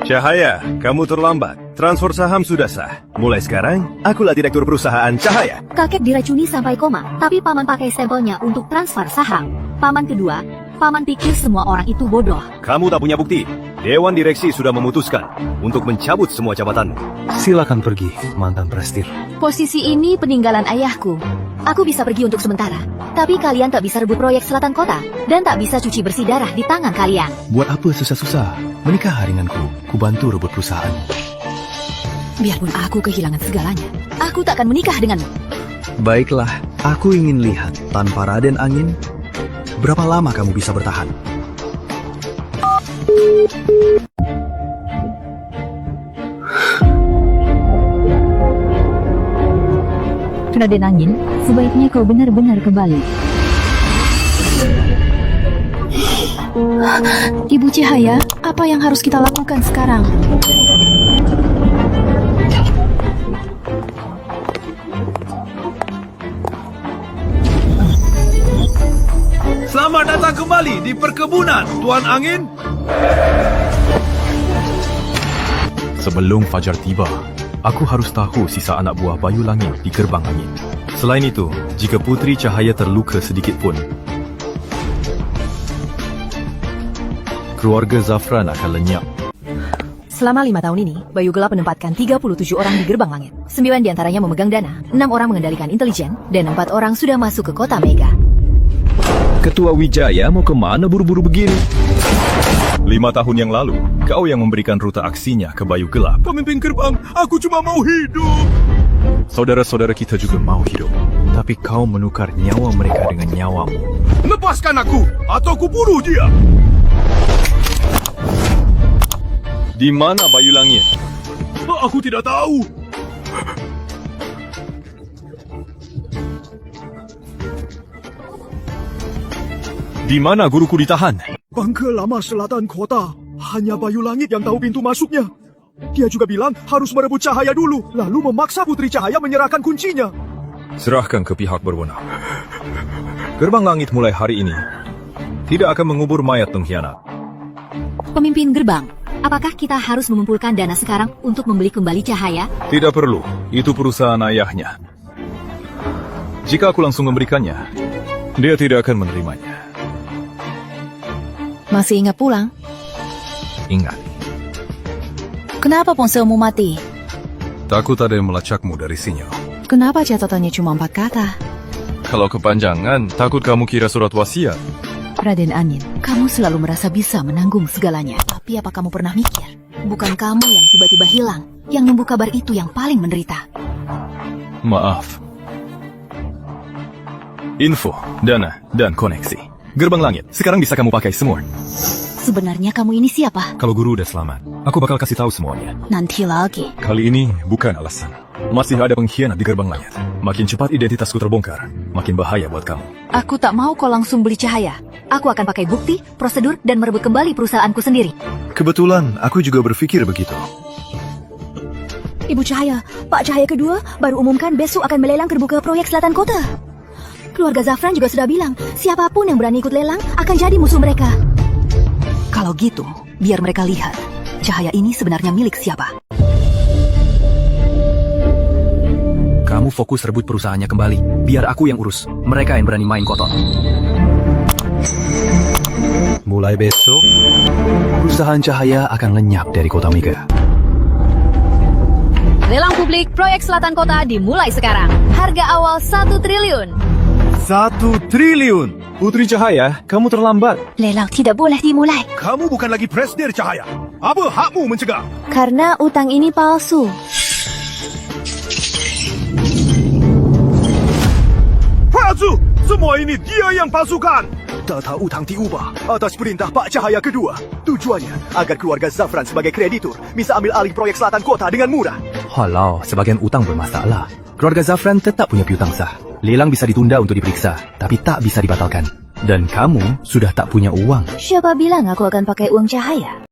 Cahaya, kamu terlambat. Transfer saham sudah sah. Mulai sekarang, akulah direktur perusahaan Cahaya. Kakek diracuni sampai koma, tapi paman pakai stempelnya untuk transfer saham. Paman kedua, paman pikir semua orang itu bodoh. Kamu tak punya bukti. Dewan direksi sudah memutuskan untuk mencabut semua jabatanmu. Silakan pergi, mantan prestir. Posisi ini peninggalan ayahku. Aku bisa pergi untuk sementara, tapi kalian tak bisa rebut proyek selatan kota, dan tak bisa cuci bersih darah di tangan kalian. Buat apa susah-susah? Menikah denganku, ku bantu rebut perusahaan. Biarpun aku kehilangan segalanya, aku tak akan menikah denganmu. Baiklah, aku ingin lihat tanpa Raden Angin, berapa lama kamu bisa bertahan? Raden Angin, sebaiknya kau benar-benar kembali. Ibu Cahaya, apa yang harus kita lakukan sekarang? Selamat datang kembali di perkebunan, Tuan Angin. Sebelum fajar tiba, aku harus tahu sisa anak buah Bayu Langit di gerbang angin. Selain itu, jika Putri Cahaya terluka sedikit pun, keluarga Zafran akan lenyap. Selama 5 tahun ini, Bayu Gelap menempatkan 37 orang di gerbang langit. 9 diantaranya memegang dana, 6 orang mengendalikan intelijen, dan 4 orang sudah masuk ke kota Mega. Ketua Wijaya mau kemana buru-buru begini? 5 tahun yang lalu, kau yang memberikan rute aksinya ke Bayu Gelap. Pemimpin gerbang, aku cuma mau hidup. Saudara-saudara kita juga mau hidup, tapi kau menukar nyawa mereka dengan nyawamu. Lepaskan aku, atau aku bunuh dia. Di mana Bayu Langit? Aku tidak tahu. Di mana guruku ditahan? Bangka lama selatan kota. Hanya Bayu Langit yang tahu pintu masuknya. Dia juga bilang harus merebut Cahaya dulu, lalu memaksa Putri Cahaya menyerahkan kuncinya. Serahkan ke pihak berwenang. Gerbang Langit mulai hari ini tidak akan mengubur mayat pengkhianat. Pemimpin gerbang, apakah kita harus mengumpulkan dana sekarang untuk membeli kembali Cahaya? Tidak perlu, itu perusahaan ayahnya. Jika aku langsung memberikannya, dia tidak akan menerimanya. Masih ingat pulang? Ingat, Kenapa ponselmu mati? takut ada yang melacakmu dari sinyal. Kenapa catatannya cuma 4 kata? Kalau kepanjangan, takut kamu kira surat wasiat. Raden Angin, kamu selalu merasa bisa menanggung segalanya. Tapi apa kamu pernah mikir? Bukan kamu yang tiba-tiba hilang. Yang nunggu kabar itu yang paling menderita. Maaf. Info, dana, dan koneksi. Gerbang Langit, sekarang bisa kamu pakai semua. Sebenarnya kamu ini siapa? Kalau guru udah selamat, aku bakal kasih tahu semuanya. Nanti lagi. Kali ini bukan alasan. Masih ada pengkhianat di Gerbang Langit. Makin cepat identitasku terbongkar, makin bahaya buat kamu. Aku tak mau kau langsung beli Cahaya. Aku akan pakai bukti, prosedur, dan merebut kembali perusahaanku sendiri. Kebetulan, aku juga berpikir begitu. Ibu Cahaya, Pak Cahaya kedua baru umumkan besok akan melelang terbuka proyek selatan kota. Keluarga Zafran juga sudah bilang, siapapun yang berani ikut lelang akan jadi musuh mereka. Kalau gitu, biar mereka lihat, Cahaya ini sebenarnya milik siapa. Kamu fokus rebut perusahaannya kembali, biar aku yang urus. Mereka yang berani main kotor. Mulai besok, perusahaan Cahaya akan lenyap dari kota Mega. Lelang publik proyek selatan kota dimulai sekarang. Harga awal 1 triliun. 1 triliun. Putri Cahaya, kamu terlambat. Lelang tidak boleh dimulai. Kamu bukan lagi presiden Cahaya. Apa hakmu mencegah? Karena utang ini palsu. Palsu! Semua ini dia yang palsukan. Data utang diubah atas perintah Pak Cahaya kedua. Tujuannya agar keluarga Zafran sebagai kreditur bisa ambil alih proyek selatan kota dengan murah. Halau, sebagian utang bermasalah. Keluarga Zafran tetap punya piutang sah. Lelang bisa ditunda untuk diperiksa, tapi tak bisa dibatalkan. Dan kamu sudah tak punya uang. Siapa bilang aku akan pakai uang Cahaya?